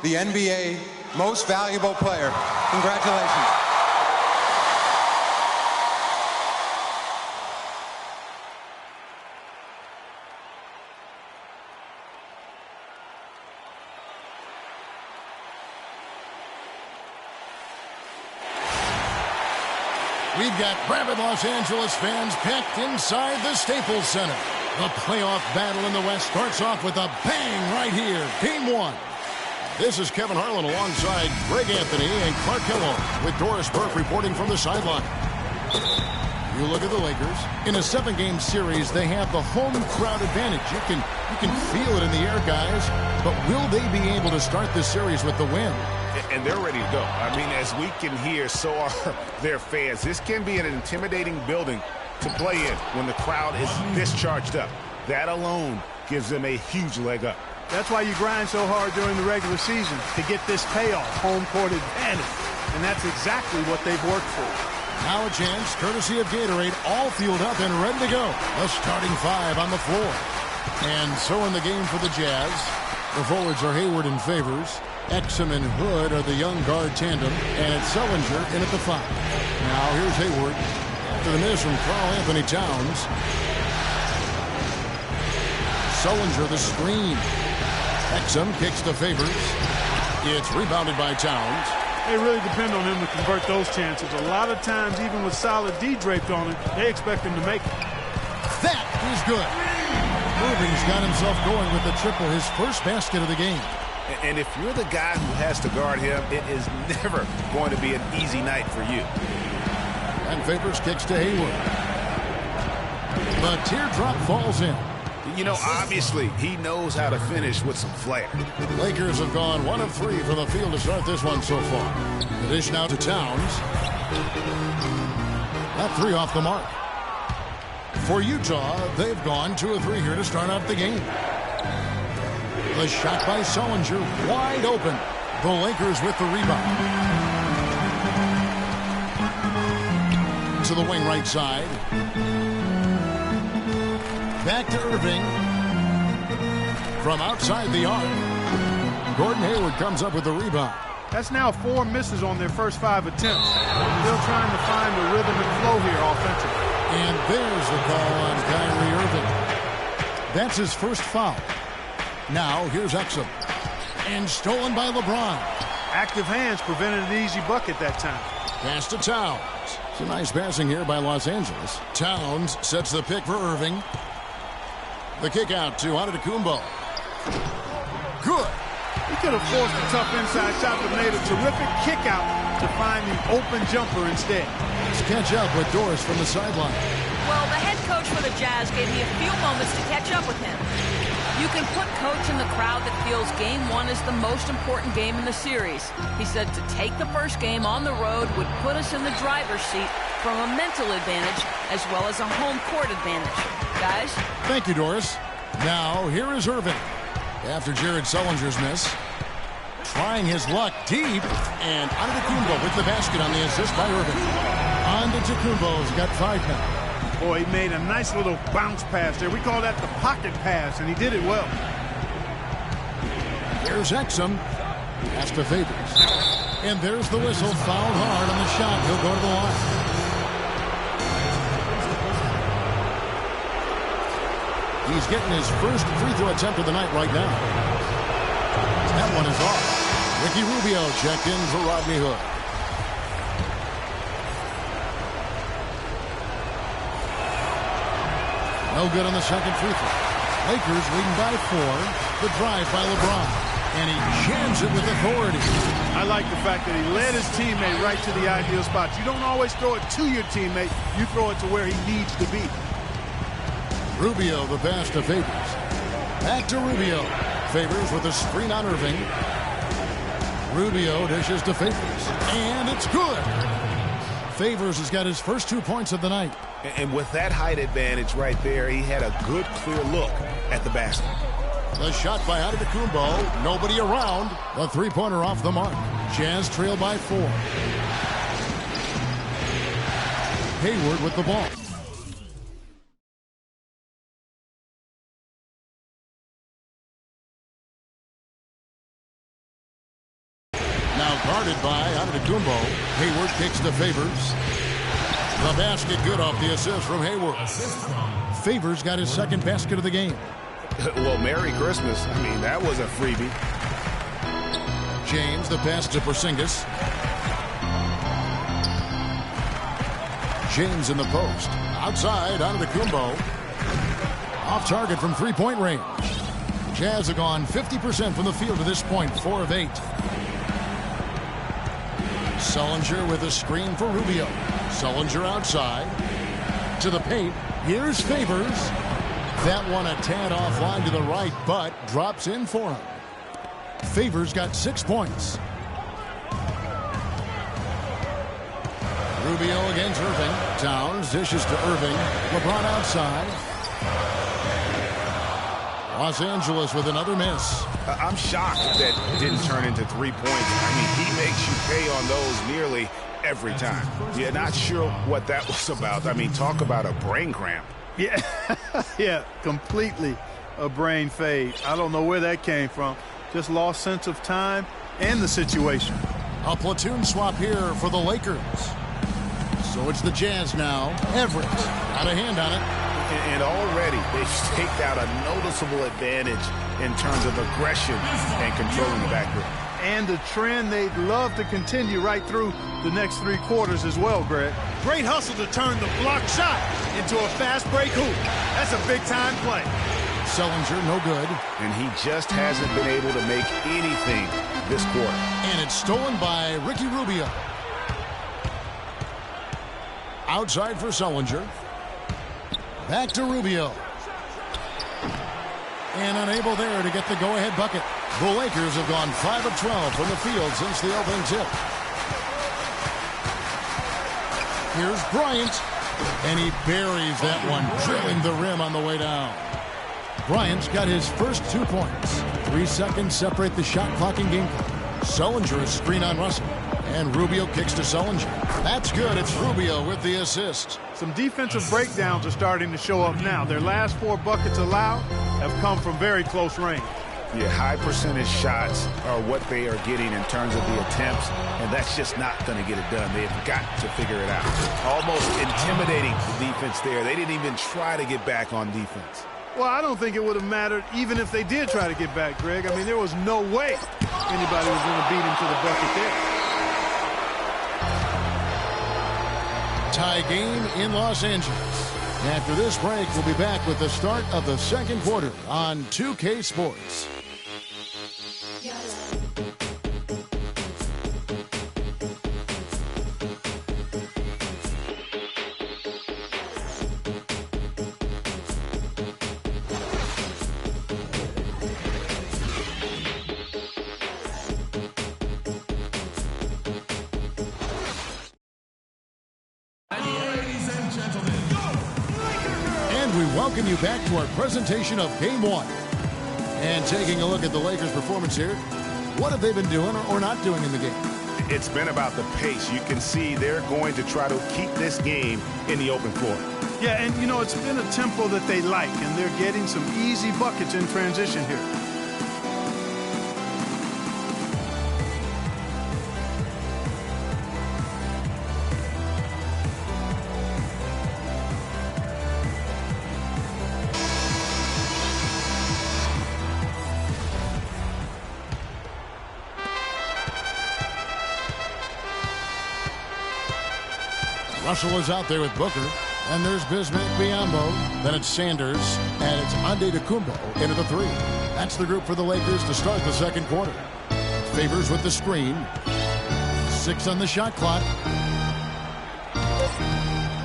the NBA Most Valuable Player. Congratulations. We've got rabid Los Angeles fans packed inside the Staples Center. The playoff battle in the West starts off with a bang right here. Game 1. This is Kevin Harlan alongside Greg Anthony and Clark Kellogg with Doris Burke reporting from the sideline. You look at the Lakers. In a 7-game series, they have the home crowd advantage. You can feel it in the air, guys. But will they be able to start this series with the win? And they're ready to go. I mean, as we can hear, so are their fans. This can be an intimidating building to play in when the crowd is this charged up. That alone gives them a huge leg up. That's why you grind so hard during the regular season, to get this payoff, home court advantage. And that's exactly what they've worked for. Now a chance, courtesy of Gatorade, all fueled up and ready to go. The starting 5 on the floor. And so in the game for the Jazz, the forwards are Hayward and Favors. Exum and Hood are the young guard tandem, and it's Sullinger in at the 5. Now here's Hayward after the miss from Karl Anthony Towns. Sullinger the screen. Exum kicks to Favors. It's rebounded by Towns. They really depend on him to convert those chances. A lot of times, even with solid D draped on him, they expect him to make it. That is good. Irving's got himself going with the triple, his first basket of the game. And if you're the guy who has to guard him, it is never going to be an easy night for you. And Favors kicks to Hayward. The teardrop falls in. You know, obviously, he knows how to finish with some flair. Lakers have gone 1 of 3 from the field to start this one so far. The dish now to Towns. That 3 off the mark. For Utah, they've gone 2 of 3 here to start out the game. The shot by Sullinger, wide open. The Lakers with the rebound. To the wing right side. Back to Irving. From outside the arc. Gordon Hayward comes up with the rebound. That's now 4 misses on their first 5 attempts. Still trying to find the rhythm and flow here offensively. And there's the call on Kyrie Irving. That's his first foul. Now here's Exum. And stolen by LeBron. Active hands prevented an easy bucket that time. Pass to Towns. It's a nice passing here by Los Angeles. Towns sets the pick for Irving. The kick out to Antetokounmpo. Good. He could have forced a tough inside shot but made a terrific kick out to find the open jumper instead. Let's catch up with Doris from the sideline. Well, the head coach for the Jazz gave me a few moments to catch up with him. You can put coach in the crowd that feels game 1 is the most important game in the series. He said to take the first game on the road would put us in the driver's seat from a mental advantage as well as a home court advantage. Guys? Thank you, Doris. Now, here is Irving. After Jared Sullinger's miss. Trying his luck deep. And Antetokounmpo with the basket on the assist by Irving. Antetokounmpo's got 5 now. Boy, he made a nice little bounce pass there. We call that the pocket pass, and he did it well. There's Exum. Pass to Favors. And there's the whistle. Fouled hard on the shot. He'll go to the line. He's getting his first free throw attempt of the night right now. That one is off. Ricky Rubio checked in for Rodney Hood. No good on the second free throw. Lakers leading by 4. The drive by LeBron. And he jams it with authority. I like the fact that he led his teammate right to the ideal spot. You don't always throw it to your teammate. You throw it to where he needs to be. Rubio, the pass to Favors. Back to Rubio. Favors with a screen on Irving. Rubio dishes to Favors. And it's good. Favors has got his first 2 points of the night. And with that height advantage right there, he had a good, clear look at the basket. The shot by Antetokounmpo. Nobody around. The three-pointer off the mark. Jazz trail by 4. Hayward with the ball. Guarded by Antetokounmpo. Hayward kicks to Favors. The basket good off the assist from Hayward. Favors got his second basket of the game. Well, Merry Christmas. I mean, that was a freebie. James, the pass to Porzingis. James in the post. Outside, Antetokounmpo. Off target from three-point range. Jazz have gone 50% from the field to this point, 4 of 8. Sullinger with a screen for Rubio. Sullinger outside. To the paint. Here's Favors. That one a tad offline to the right, but drops in for him. Favors got 6 points. Rubio against Irving. Towns dishes to Irving. LeBron outside. Los Angeles with another miss. I'm shocked that didn't turn into 3 points. I mean, he makes you pay on those nearly every time. You're not sure what that was about. I mean, talk about a brain cramp. Yeah, yeah, completely a brain fade. I don't know where that came from. Just lost sense of time and the situation. A platoon swap here for the Lakers. So it's the Jazz now. Everett got a hand on it. And already they've staked out a noticeable advantage in terms of aggression and controlling the backcourt. And a trend they'd love to continue right through the next 3 quarters as well, Greg. Great hustle to turn the block shot into a fast break hoop. That's a big-time play. Sullinger, no good. And he just hasn't been able to make anything this quarter. And it's stolen by Ricky Rubio. Outside for Sullinger. Back to Rubio. And unable there to get the go-ahead bucket. The Lakers have gone 5 of 12 from the field since the opening tip. Here's Bryant. And he buries that one, drilling the rim on the way down. Bryant's got his first 2 points. 3 seconds separate the shot clock and game clock. Sullinger is screen on Russell. And Rubio kicks to Sullinger. That's good. It's Rubio with the assist. Some defensive breakdowns are starting to show up now. Their last 4 buckets allowed have come from very close range. Yeah, high percentage shots are what they are getting in terms of the attempts, and that's just not going to get it done. They've got to figure it out. Almost intimidating the defense there. They didn't even try to get back on defense. Well, I don't think it would have mattered even if they did try to get back, Greg. I mean, there was no way anybody was going to beat him to the bucket there. Tie game in Los Angeles. After this break, we'll be back with the start of the second quarter on 2K Sports. We welcome you back to our presentation of Game 1. And taking a look at the Lakers' performance here, what have they been doing or not doing in the game? It's been about the pace. You can see they're going to try to keep this game in the open floor. Yeah, and, you know, it's been a tempo that they like, and they're getting some easy buckets in transition here. Russell is out there with Booker. And there's Bismack Biyombo. Then it's Sanders. And it's Antetokounmpo into the 3. That's the group for the Lakers to start the second quarter. Favors with the screen. 6 on the shot clock.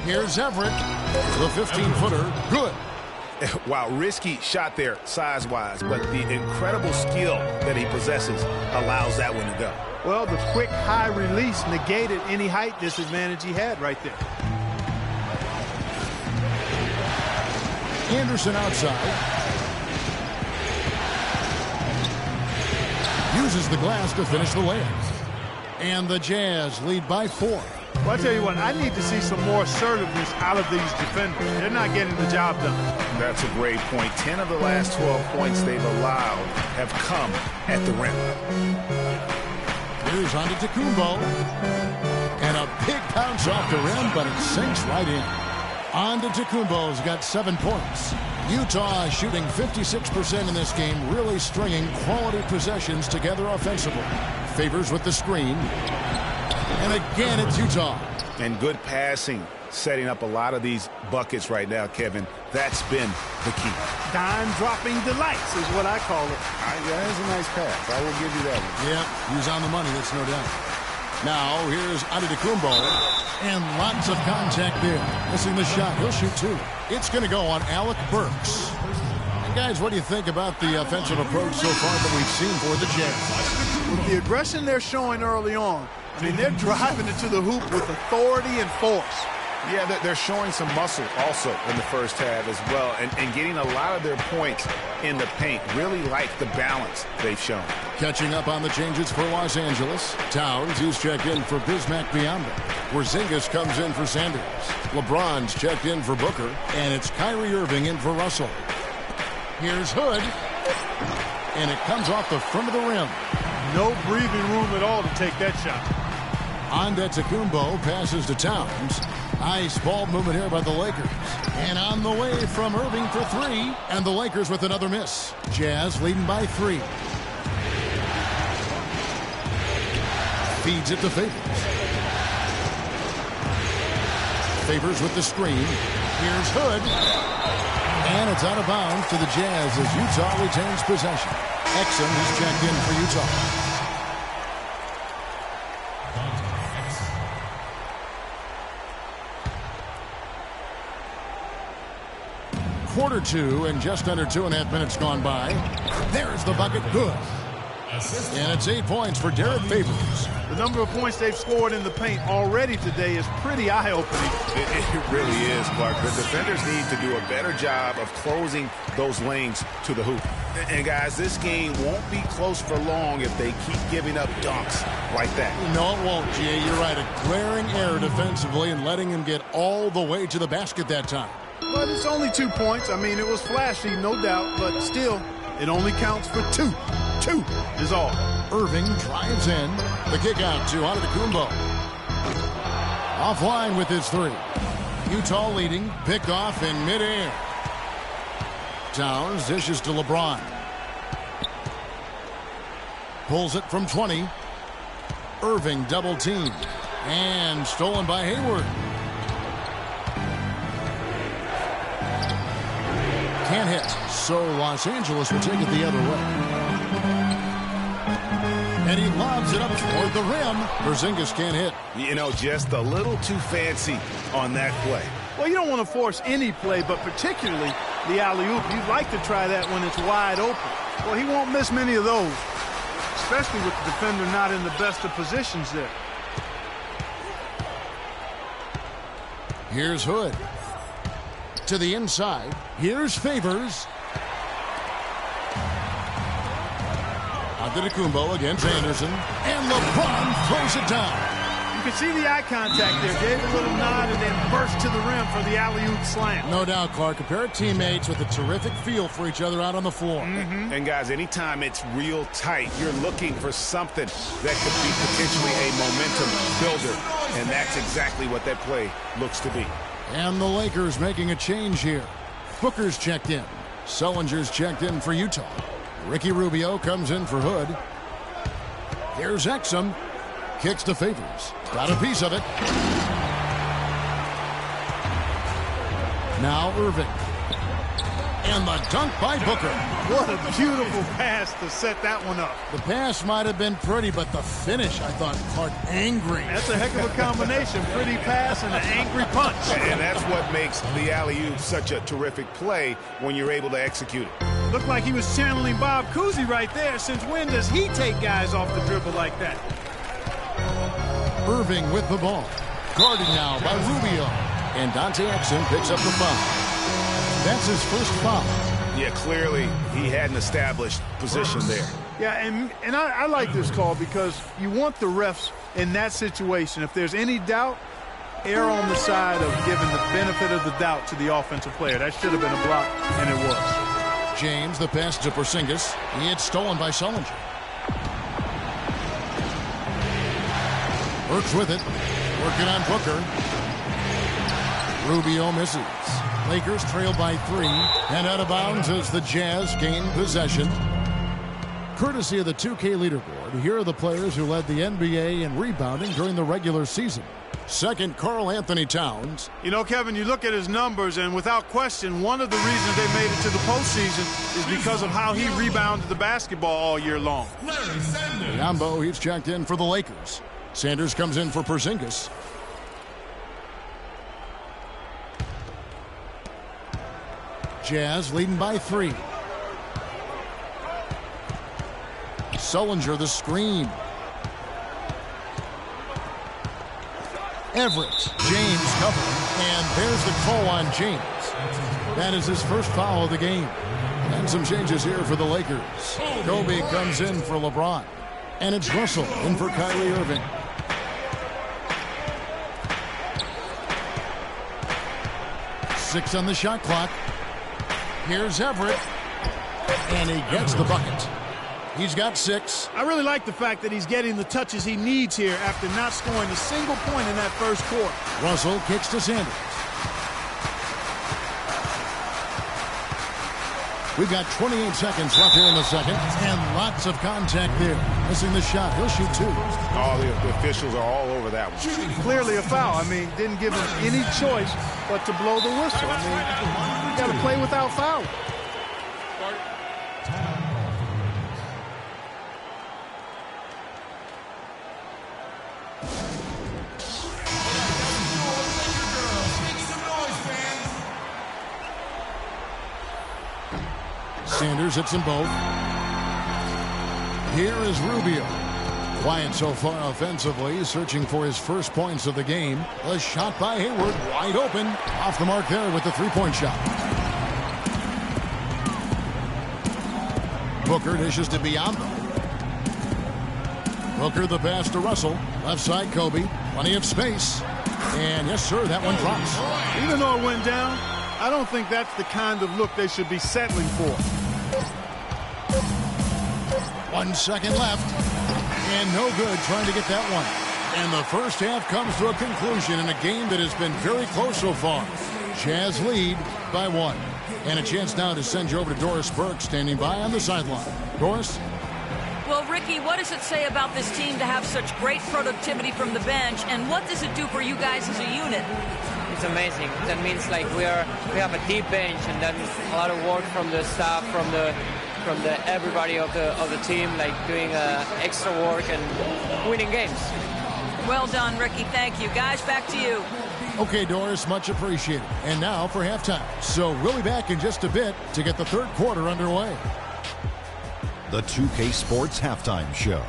Here's Everett. The 15-footer. Good. Wow, risky shot there size-wise, but the incredible skill that he possesses allows that one to go. Well, the quick high release negated any height disadvantage he had right there. Anderson outside. Uses the glass to finish the layup. And the Jazz lead by 4. Well, I tell you what, I need to see some more assertiveness out of these defenders. They're not getting the job done. That's a great point. 10 of the last 12 points they've allowed have come at the rim. Here's on to Tacumbo. And a big bounce off the rim, but it sinks right in. On to Tacumbo's got 7 points. Utah shooting 56% in this game, really stringing quality possessions together offensively. Favors with the screen. And again, it's Utah. And good passing, setting up a lot of these buckets right now, Kevin. That's been the key. Dime-dropping delights is what I call it. That is a nice pass. I will give you that one. Yeah, he was on the money, that's no doubt. Now, here's Antetokounmpo, and lots of contact there. Missing the shot. He'll shoot 2. It's going to go on Alec Burks. And guys, what do you think about the offensive approach so far that we've seen for the Jazz? With the aggression they're showing early on, I mean, they're driving it to the hoop with authority and force. Yeah, they're showing some muscle also in the first half as well, and getting a lot of their points in the paint. Really like the balance they've shown. Catching up on the changes for Los Angeles. Towns, he's checked in for Bismack Biyombo. Porzingis comes in for Sanders. LeBron's checked in for Booker, and it's Kyrie Irving in for Russell. Here's Hood, and it comes off the front of the rim. No breathing room at all to take that shot. Antetokounmpo passes to Towns. Nice ball movement here by the Lakers. And on the way from Irving for 3. And the Lakers with another miss. Jazz leading by 3. Feeds it to Favors. Favors with the screen. Here's Hood. And it's out of bounds to the Jazz as Utah retains possession. Exum is checked in for Utah. Quarter 2 and just under 2.5 minutes gone by. There's the bucket, good. And it's 8 points for Derek Favors. The number of points they've scored in the paint already today is pretty eye-opening. It really is, Clark. The defenders need to do a better job of closing those lanes to the hoop. And, guys, this game won't be close for long if they keep giving up dunks like that. No, it won't, Jay. You're right. A glaring error defensively and letting him get all the way to the basket that time. But it's only 2 points. I mean, it was flashy, no doubt, but still, it only counts for 2. 2 is all. Irving drives in. The kick out to Antetokounmpo. Offline with his 3. Utah leading. Picked off in midair. Towns dishes to LeBron. Pulls it from 20. Irving double teamed. And stolen by Hayward. Can't hit, so Los Angeles will take it the other way. And he lobs it up toward the rim. Porzingis can't hit. You know, just a little too fancy on that play. Well, you don't want to force any play, but particularly the alley-oop. You'd like to try that when it's wide open. Well, he won't miss many of those, especially with the defender not in the best of positions there. Here's Hood. To the inside. Here's Favors. Antetokounmpo against Anderson. And LeBron throws it down. You can see the eye contact there. Gave a little nod and then burst to the rim for the alley-oop slam. No doubt, Clark. A pair of teammates with a terrific feel for each other out on the floor. And, guys, anytime it's real tight, you're looking for something that could be potentially a momentum builder. And that's exactly what that play looks to be. And the Lakers making a change here. Booker's checked in. Sullinger's checked in for Utah. Ricky Rubio comes in for Hood. Here's Exum. Kicks to Favors. Got a piece of it. Now Irving. And the dunk by Booker. What a beautiful pass to set that one up. The pass might have been pretty, but the finish, I thought, Clark, angry. That's a heck of a combination. Pretty pass and an angry punch. And that's what makes the alley-oop such a terrific play when you're able to execute it. Looked like he was channeling Bob Cousy right there. Since when does he take guys off the dribble like that? Irving with the ball. Guarded now by Rubio. And Dante Exum picks up the foul. That's his first foul. Yeah, clearly he had an established position there. Yeah, and I like this call because you want the refs in that situation. If there's any doubt, err on the side of giving the benefit of the doubt to the offensive player. That should have been a block, and it was. James, the pass to Porzingis. It's stolen by Sullinger. Works with it. Working on Booker. Rubio misses. Lakers trail by 3. And out of bounds as the Jazz gain possession. Courtesy of the 2K leaderboard, here are the players who led the NBA in rebounding during the regular season. Second, Karl Anthony Towns. You know, Kevin, you look at his numbers, and without question, one of the reasons they made it to the postseason is because of how he rebounded the basketball all year long. Yambo, he's checked in for the Lakers. Sanders comes in for Porzingis. Jazz leading by 3. Sullinger the screen. Everett. James covering. And there's the call on James. That is his first foul of the game. And some changes here for the Lakers. Kobe comes in for LeBron. And it's Russell in for Kyrie Irving. Six on the shot clock. Here's Everett. And he gets the bucket. He's got 6. I really like the fact that he's getting the touches he needs here after not scoring a single point in that first quarter. Russell kicks to Sanders. We've got 28 seconds left here in the second, and lots of contact there. Missing the shot. He'll shoot 2. All the officials are all over that one. Clearly a foul. I mean, didn't give him any choice but to blow the whistle. I mean, you got to play without foul. Sanders hits them both. Here is Rubio. Quiet so far offensively, searching for his first points of the game. A shot by Hayward, wide open. Off the mark there with the three-point shot. Booker dishes to Biombo. Booker the pass to Russell. Left side Kobe. Plenty of space. And yes, sir, that one drops. Even though it went down, I don't think that's the kind of look they should be settling for. 1 second left. And no good trying to get that one. And the first half comes to a conclusion in a game that has been very close so far. Jazz lead by 1. And a chance now to send you over to Doris Burke standing by on the sideline. Doris? Well, Ricky, what does it say about this team to have such great productivity from the bench, and what does it do for you guys as a unit? It's amazing. That means like we have a deep bench, and then a lot of work from the staff, from the everybody of the team, like doing extra work and winning games. Well done, Ricky. Thank you. Guys, back to you. Okay, Doris, much appreciated. And now for halftime. So we'll be back in just a bit to get the third quarter underway. The 2K Sports Halftime Show.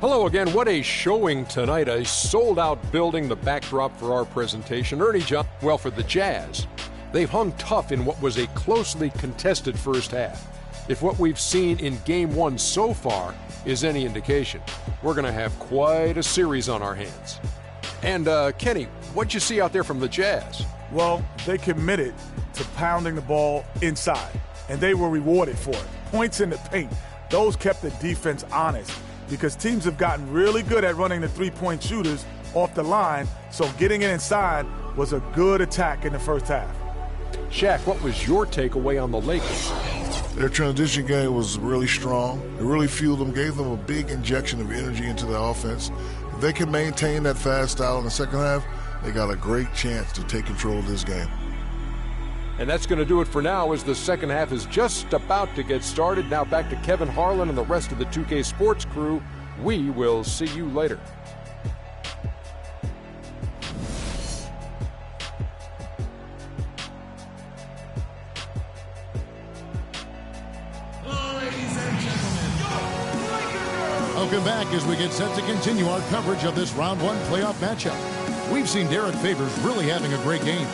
Hello again. What a showing tonight. A sold-out building, the backdrop for our presentation. Ernie John, well, for the Jazz, they've hung tough in what was a closely contested first half. If what we've seen in Game 1 so far is any indication, we're going to have quite a series on our hands. And, Kenny, what'd you see out there from the Jazz? Well, they committed to pounding the ball inside, and they were rewarded for it. Points in the paint. Those kept the defense honest because teams have gotten really good at running the three-point shooters off the line, so getting it inside was a good attack in the first half. Shaq, what was your takeaway on the Lakers? Their transition game was really strong. It really fueled them, gave them a big injection of energy into the offense. If they can maintain that fast style in the second half, they got a great chance to take control of this game. And that's going to do it for now as the second half is just about to get started. Now back to Kevin Harlan and the rest of the 2K Sports crew. We will see you later. Welcome back as we get set to continue our coverage of this round one playoff matchup. We've seen Derek Favors really having a great game.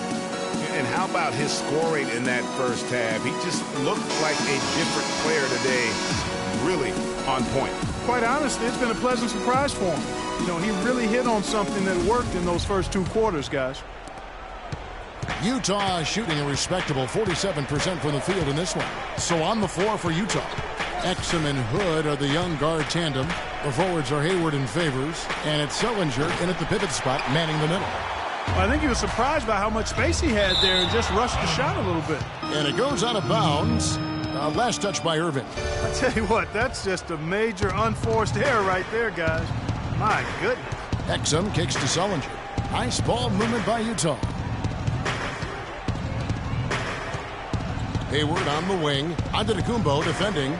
And how about his scoring in that first half? He just looked like a different player today, really on point. Quite honestly, it's been a pleasant surprise for him. You know, he really hit on something that worked in those first two quarters, guys. Utah shooting a respectable 47% from the field in this one. So on the floor for Utah, Exum and Hood are the young guard tandem. The forwards are Hayward and Favors, and it's Sullinger in at the pivot spot, manning the middle. Well, I think he was surprised by how much space he had there and just rushed the shot a little bit. And it goes out of bounds. Last touch by Irving. I tell you what, that's just a major unforced error right there, guys. My goodness. Exum kicks to Sullinger. Nice ball movement by Utah. Hayward on the wing. Antetokounmpo defending.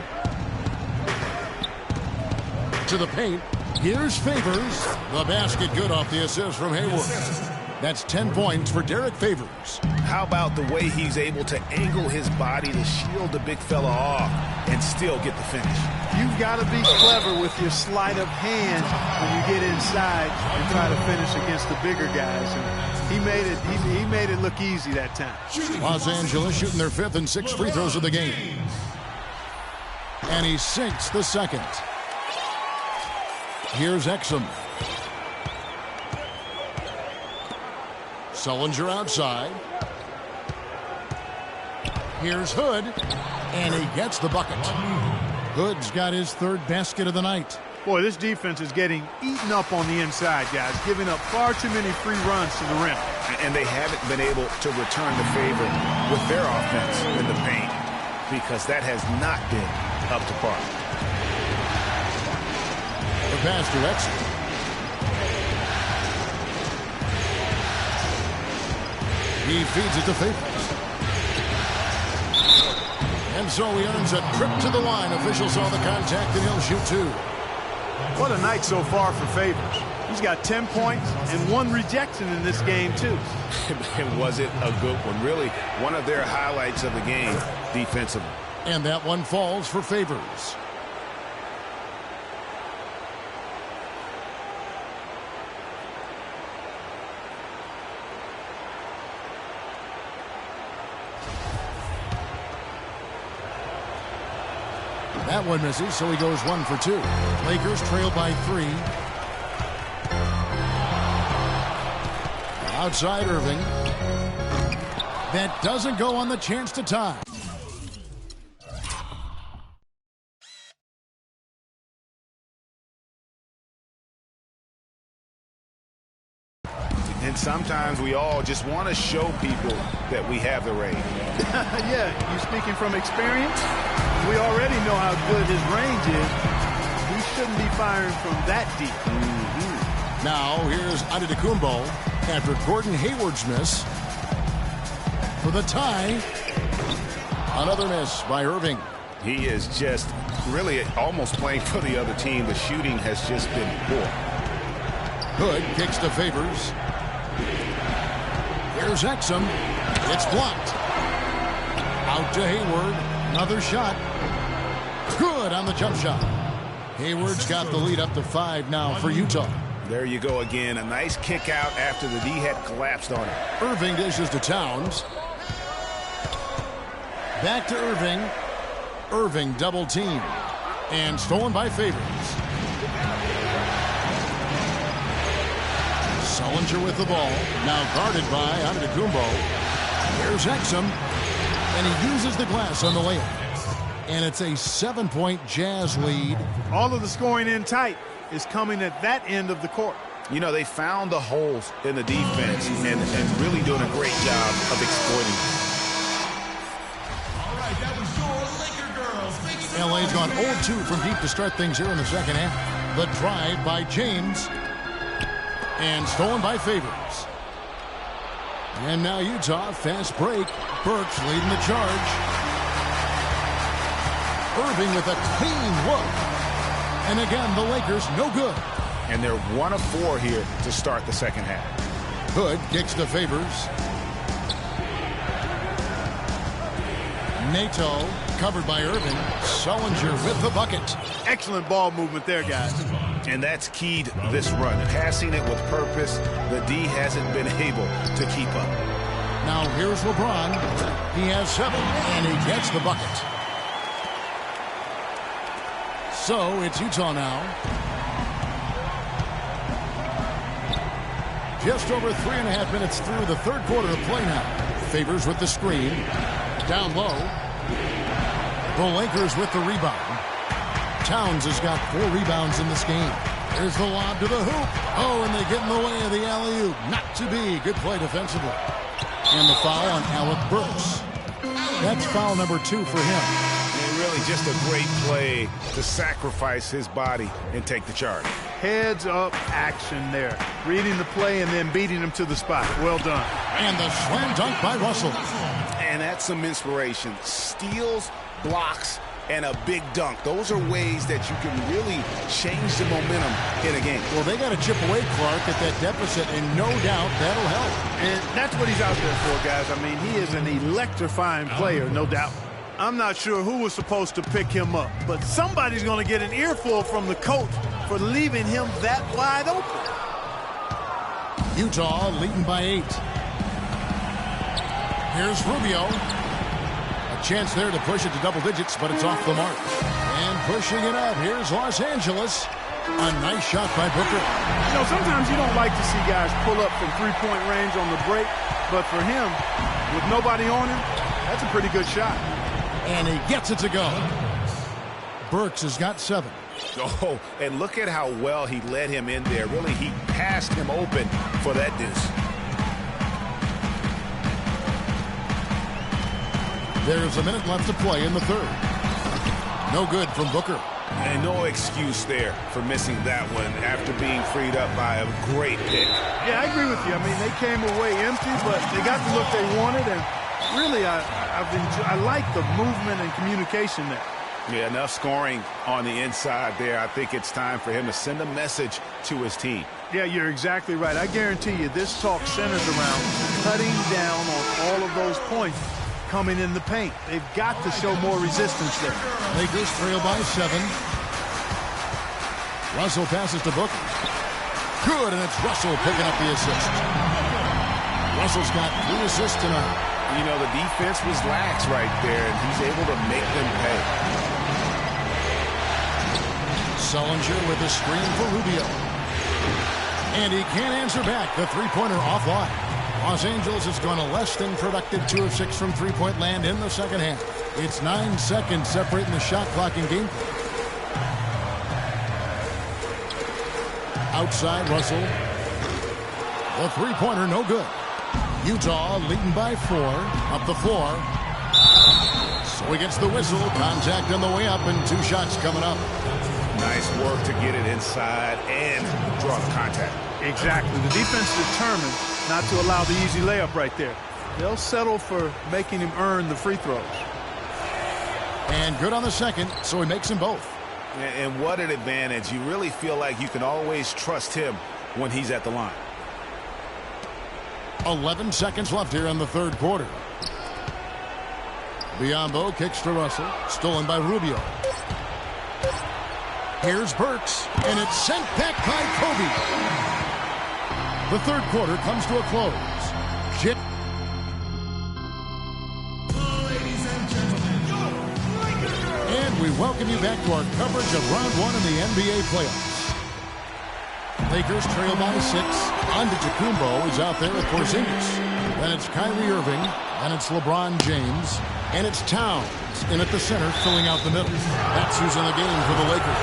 To the paint. Here's Favors. The basket good off the assist from Hayward. That's 10 points for Derek Favors. How about the way he's able to angle his body to shield the big fella off and still get the finish? You've got to be clever with your sleight of hand when you get inside and try to finish against the bigger guys. And he made it look easy that time. Los Angeles shooting their 5th and 6th free throws of the game. And he sinks the second. Here's Exum. Sullinger outside. Here's Hood, and he gets the bucket. Hood's got his 3rd basket of the night. Boy, this defense is getting eaten up on the inside, guys, giving up far too many free runs to the rim. And they haven't been able to return the favor with their offense in the paint because that has not been up to par. The pass to Exum. He feeds it to Favors. And so he earns a trip to the line. Officials saw the contact, and he'll shoot 2. What a night so far for Favors. He's got 10 points and 1 rejection in this game, too. And was it a good one? Really, one of their highlights of the game defensively. And that one falls for Favors. That one misses, so he goes 1 for 2. Lakers trail by 3. Outside Irving. That doesn't go on the chance to tie. And sometimes we all just want to show people that we have the range. Yeah, you speaking from experience? We already know how good his range is. We shouldn't be firing from that deep. Now here's Antetokounmpo after Gordon Hayward's miss for the tie. Another miss by Irving. He is just really almost playing for the other team. The shooting has just been poor. Hood kicks to Favors. Here's Exum. It's blocked. Out to Hayward. Another shot. Good on the jump shot. Hayward's got the lead up to 5 now for Utah. There you go again. A nice kick out after the D had collapsed on it. Irving dishes to Towns. Back to Irving. Irving double team. And stolen by Favors. Sullinger with the ball. Now guarded by Antetokounmpo. Here's Exum. And he uses the glass on the layup. And it's a 7-point Jazz lead. All of the scoring in tight is coming at that end of the court. You know, they found the holes in the defense and really doing a great job of exploiting them. All right, that was your Laker girls. LA's gone 0-2 from deep to start things here in the second half. The drive by James. And stolen by Favors. And now Utah, fast break. Burks leading the charge. Irving with a clean look. And again, the Lakers no good. And they're 1 of 4 here to start the second half. Hood kicks to Favors. Nato covered by Irving. Sullinger with the bucket. Excellent ball movement there, guys. And that's keyed this run. Passing it with purpose. The D hasn't been able to keep up. Now here's LeBron. He has 7, and he gets the bucket. So it's Utah now. Just over 3.5 minutes through the third quarter of play now. Favors with the screen. Down low. The Lakers with the rebound. Towns has got 4 rebounds in this game. There's the lob to the hoop. Oh, and they get in the way of the alley-oop. Not to be. Good play defensively. And the foul on Alec Burks. That's foul number 2 for him. And really just a great play to sacrifice his body and take the charge. Heads-up action there. Reading the play and then beating him to the spot. Well done. And the slam dunk by Russell. And that's some inspiration. Steals, blocks, and a big dunk. Those are ways that you can really change the momentum in a game. Well, they got to chip away, Clark, at that deficit, and no doubt that'll help. And that's what he's out there for, guys. I mean, he is an electrifying player, no doubt. I'm not sure who was supposed to pick him up, but somebody's going to get an earful from the coach for leaving him that wide open. Utah leading by 8. Here's Rubio. A chance there to push it to double digits, but it's off the mark. And pushing it up, here's Los Angeles. A nice shot by Booker. You know, sometimes you don't like to see guys pull up from three-point range on the break, but for him, with nobody on him, that's a pretty good shot. And he gets it to go. Burks has got 7. Oh, and look at how well he led him in there. Really, he passed him open for that deuce. There's a minute left to play in the third. No good from Booker. And no excuse there for missing that one after being freed up by a great pick. Yeah, I agree with you. I mean, they came away empty, but they got the look they wanted, and really, I like the movement and communication there. Yeah, enough scoring on the inside there. I think it's time for him to send a message to his team. Yeah, you're exactly right. I guarantee you this talk centers around cutting down on all of those points coming in the paint. They've got to show more resistance there. Lakers trail by 7. Russell passes to Booker. Good, and it's Russell picking up the assist. Russell's got 3 assists tonight. You know, the defense was lax right there, and he's able to make them pay. Sullinger with a screen for Rubio. And he can't answer back. The three-pointer offline. Los Angeles has gone a less than productive 2 of 6 from three-point land in the second half. It's 9 seconds separating the shot clock and game. Outside Russell. The three-pointer no good. Utah leading by 4. Up the floor. So he gets the whistle. Contact on the way up and 2 shots coming up. Nice work to get it inside and draw the contact. Exactly. The defense determined not to allow the easy layup right there. They'll settle for making him earn the free throws. And good on the second, so he makes them both. And what an advantage. You really feel like you can always trust him when he's at the line. 11 seconds left here in the third quarter. Biyombo kicks to Russell. Stolen by Rubio. Here's Burks, and it's sent back by Kobe. The third quarter comes to a close. And we welcome you back to our coverage of round 1 in the NBA playoffs. Lakers trail by 6. Antetokounmpo is out there with Porzingis. Then it's Kyrie Irving. Then it's LeBron James. And it's Towns in at the center, filling out the middle. That's who's in the game for the Lakers.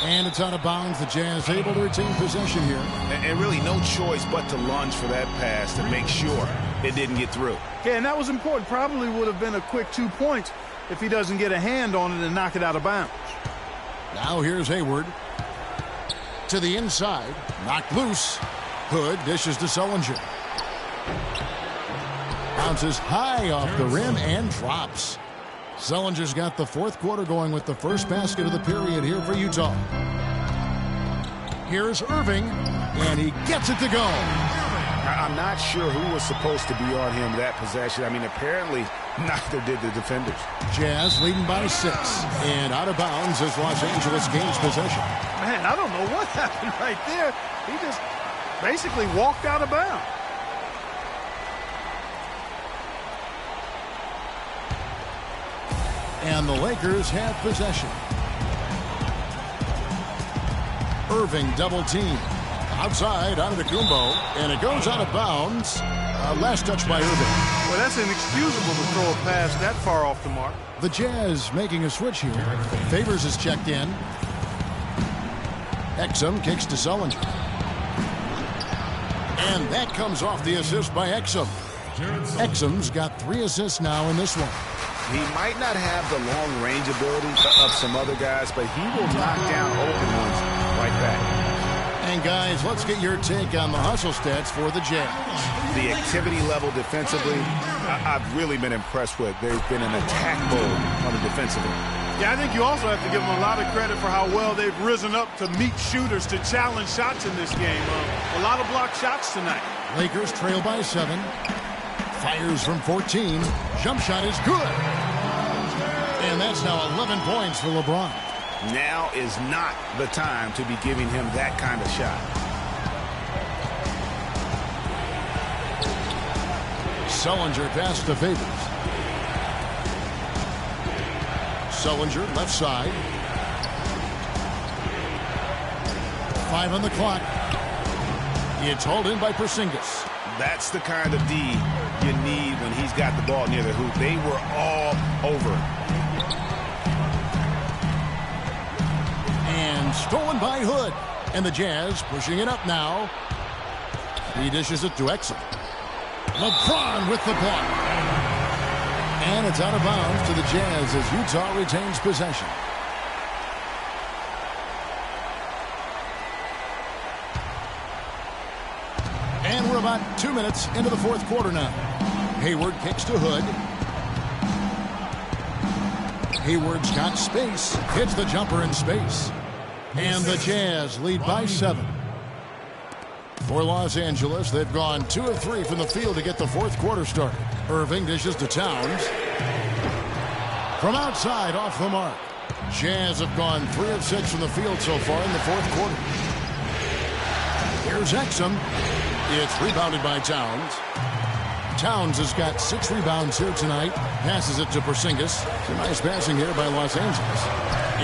And it's out of bounds. The Jazz able to retain possession here. And really no choice but to lunge for that pass to make sure it didn't get through. Yeah, and that was important. Probably would have been a quick 2 points if he doesn't get a hand on it and knock it out of bounds. Now here's Hayward. To the inside. Knocked loose. Hood dishes to Sullinger. Bounces high off the rim and drops. Sullinger's got the fourth quarter going with the first basket of the period here for Utah. Here's Irving, and he gets it to go. I'm not sure who was supposed to be on him that possession. I mean, apparently neither did the defenders. Jazz leading by 6, and out of bounds as Los Angeles gains possession. Man, I don't know what happened right there. He just basically walked out of bounds. And the Lakers have possession. Irving double team. Outside, Antetokounmpo, and it goes out of bounds. Last touch by Irving. Well, that's inexcusable to throw a pass that far off the mark. The Jazz making a switch here. Favors is checked in. Exum kicks to Sullinger. And that comes off the assist by Exum. Exum's got 3 assists now in this one. He might not have the long-range ability of some other guys, but he will knock down open ones like that. And guys, let's get your take on the hustle stats for the Jazz. The activity level defensively, I've really been impressed with. There's been an attack mode on the defensive end. Yeah, I think you also have to give them a lot of credit for how well they've risen up to meet shooters to challenge shots in this game. A lot of blocked shots tonight. Lakers trail by 7. Fires from 14. Jump shot is good. And that's now 11 points for LeBron. Now is not the time to be giving him that kind of shot. Sullinger pass to Favors. Sullinger left side. 5 on the clock. It's hauled in by Porzingis. That's the kind of D you need when he's got the ball near the hoop. They were all over him. And stolen by Hood. And the Jazz pushing it up now. He dishes it to Exum. LeBron with the block. And it's out of bounds to the Jazz as Utah retains possession. And we're about 2 minutes into the fourth quarter now. Hayward kicks to Hood. Hayward's got space. Hits the jumper in space. And the Jazz lead by 7. For Los Angeles, they've gone 2 of 3 from the field to get the fourth quarter started. Irving dishes to Towns. From outside, off the mark. Jazz have gone 3 of 6 from the field so far in the fourth quarter. Here's Exum. It's rebounded by Towns. Towns has got 6 rebounds here tonight. Passes it to Porzingis. Some nice passing here by Los Angeles.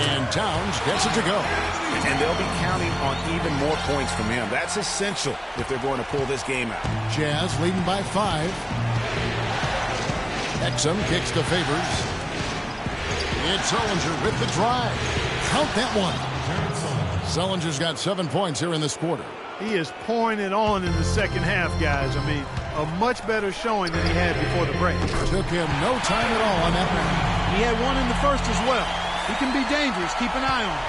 And Towns gets it to go. And they'll be counting on even more points from him. That's essential if they're going to pull this game out. Jazz leading by 5. Exum kicks to Favors. It's Sullinger with the drive. Count that one. Sullinger's got 7 points here in this quarter. He is pouring it on in the second half, guys. I mean, a much better showing than he had before the break. Took him no time at all on that one. He had one in the first as well. He can be dangerous. Keep an eye on him.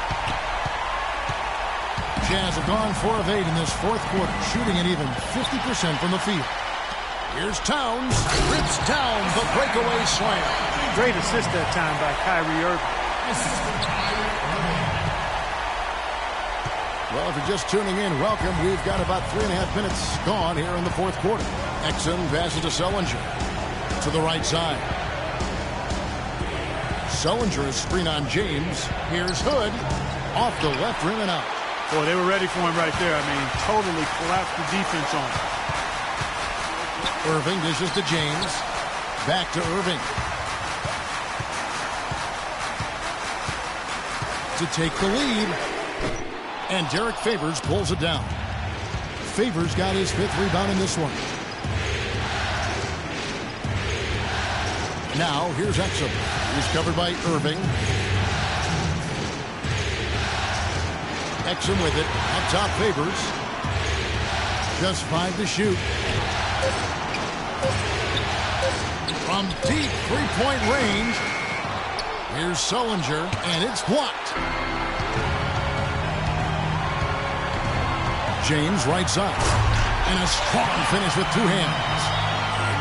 Jazz have gone 4 of 8 in this fourth quarter, shooting at even 50% from the field. Here's Towns. Rips down the breakaway slam. Great assist that time by Kyrie Irving. Well, if you're just tuning in, welcome. We've got about 3.5 minutes gone here in the fourth quarter. Exum passes to Sullinger. To the right side. Sullinger is screen on James. Here's Hood. Off the left rim and out. Boy, they were ready for him right there. I mean, totally collapsed the defense on him. Irving dishes to James. Back to Irving. To take the lead. And Derek Favors pulls it down. Favors got his 5th rebound in this one. Now, here's Exum. He's covered by Irving. Exum with it. Up top, Favors. Just 5 to shoot. From deep three-point range. Here's Sullinger, and it's blocked. James right side. And a strong finish with 2 hands.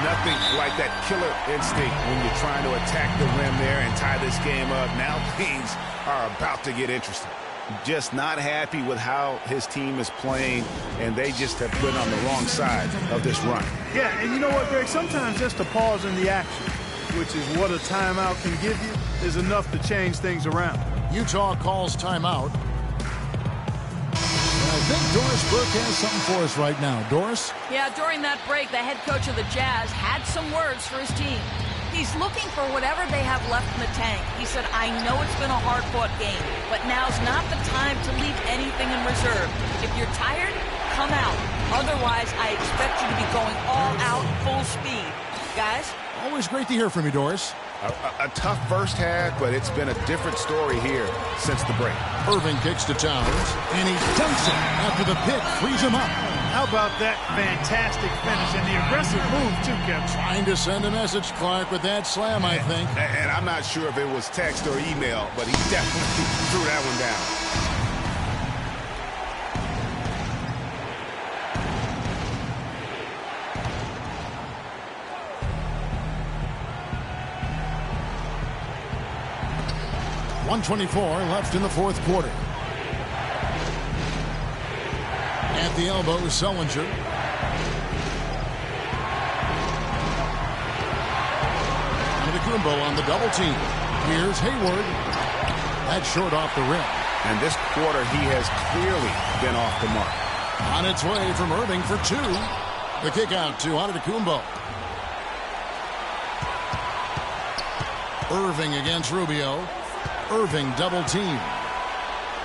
Nothing like that killer instinct when you're trying to attack the rim there and tie this game up. Now things are about to get interesting. Just not happy with how his team is playing, and they just have been on the wrong side of this run. Yeah, and you know what, Greg? Sometimes just a pause in the action, which is what a timeout can give you, is enough to change things around. Utah calls timeout. I think Doris Burke has something for us right now. Doris? Yeah, during that break, the head coach of the Jazz had some words for his team. He He's looking for whatever they have left in the tank. He said, I know it's been a hard-fought game, but now's not the time to leave anything in reserve. If you're tired, come out. Otherwise, I expect you to be going all out, full speed. Guys? Always great to hear from you, Doris. A tough first half, but it's been a different story here since the break. Irving kicks to Towns, and he dunks it after the pick frees him up. How about that fantastic finish and the aggressive move, too, Kevin? Trying to send a message, Clark, with that slam, I think. And I'm not sure if it was text or email, but he definitely threw that one down. .124 left in the fourth quarter. At the elbow, Sullinger. Antetokounmpo on the double team. Here's Hayward. That's short off the rim. And this quarter, he has clearly been off the mark. On its way from Irving for two. The kick out to Antetokounmpo. Irving against Rubio. Irving double team.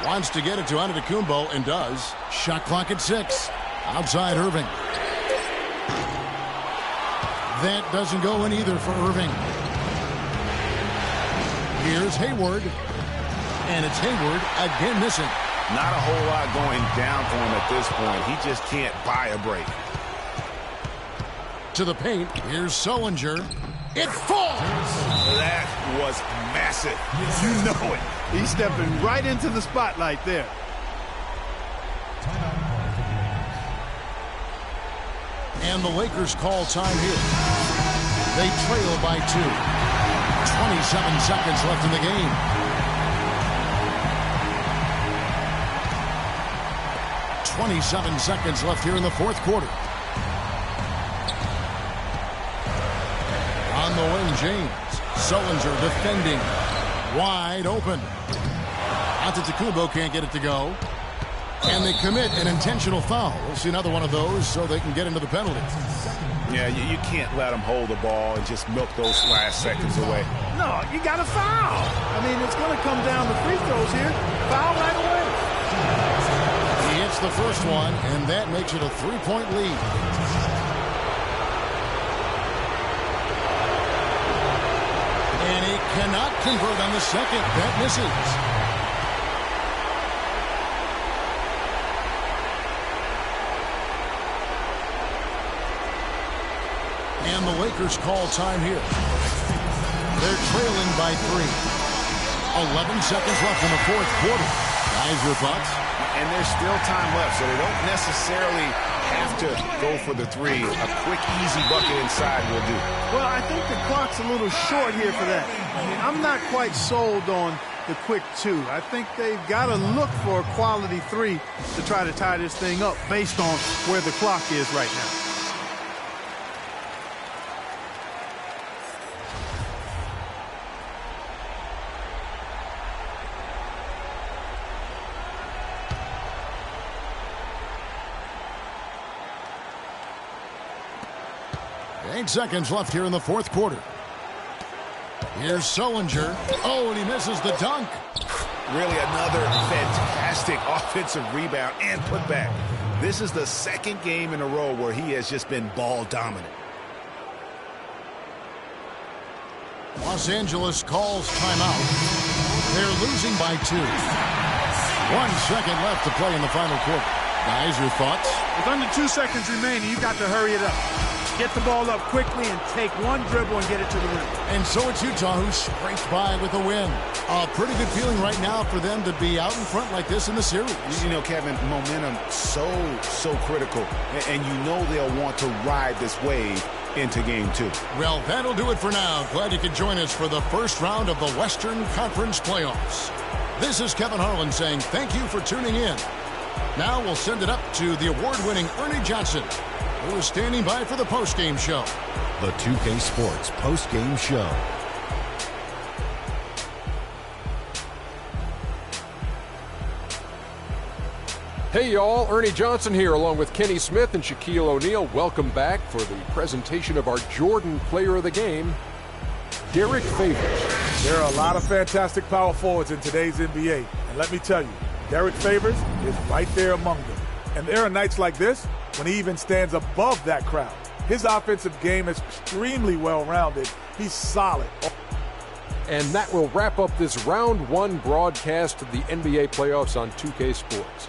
Wants to get it to Antetokounmpo and does. Shot clock at 6. Outside Irving. That doesn't go in either for Irving. Here's Hayward. And it's Hayward again missing. Not a whole lot going down for him at this point. He just can't buy a break. To the paint. Here's Sullinger. It falls! That was massive. You know it. He's stepping right into the spotlight there. And the Lakers call time here. They trail by 2. 27 seconds left in the game. .27 seconds left here in the fourth quarter. On the wing, James. Sullinger defending. Wide open. Antetokounmpo can't get it to go. And they commit an intentional foul. We'll see another one of those so they can get into the penalty. Yeah, you can't let them hold the ball and just milk those last seconds away. No, you got to foul. I mean, it's going to come down to free throws here. Foul right away. He hits the first one, and that makes it a 3-point lead. And he cannot convert on the second. That misses. And the Lakers call time here. They're trailing by 3. 11 seconds left in the fourth quarter. Guys, your thoughts? And there's still time left, so they don't necessarily have to go for the 3. A quick, easy bucket inside will do. Well, I think the clock's a little short here for that. I mean, I'm not quite sold on the quick 2. I think they've got to look for a quality 3 to try to tie this thing up based on where the clock is right now. Eight seconds left here in the fourth quarter. Here's Sullinger. Oh, and he misses the dunk. Really another fantastic offensive rebound and putback. This is the second game in a row where he has just been ball dominant. Los Angeles calls timeout. They're losing by 2. 1 second left to play in the final quarter. Guys, your thoughts? With under 2 seconds remaining, you've got to hurry it up. Get the ball up quickly and take one dribble and get it to the rim. And so it's Utah who scraped by with a win. A pretty good feeling right now for them to be out in front like this in the series. You know, Kevin, momentum so critical. And you know they'll want to ride this wave into game 2. Well, that'll do it for now. Glad you could join us for the first round of the Western Conference playoffs. This is Kevin Harlan saying thank you for tuning in. Now we'll send it up to the award-winning Ernie Johnson, who is standing by for the post-game show. The 2K Sports post-game show. Hey y'all, Ernie Johnson here along with Kenny Smith and Shaquille O'Neal. Welcome back for the presentation of our Jordan Player of the Game. Derek Favors. There are a lot of fantastic power forwards in today's NBA. And let me tell you, Derek Favors is right there among them. And there are nights like this when he even stands above that crowd. His offensive game is extremely well-rounded. He's solid. And that will wrap up this round one broadcast of the NBA playoffs on 2K Sports.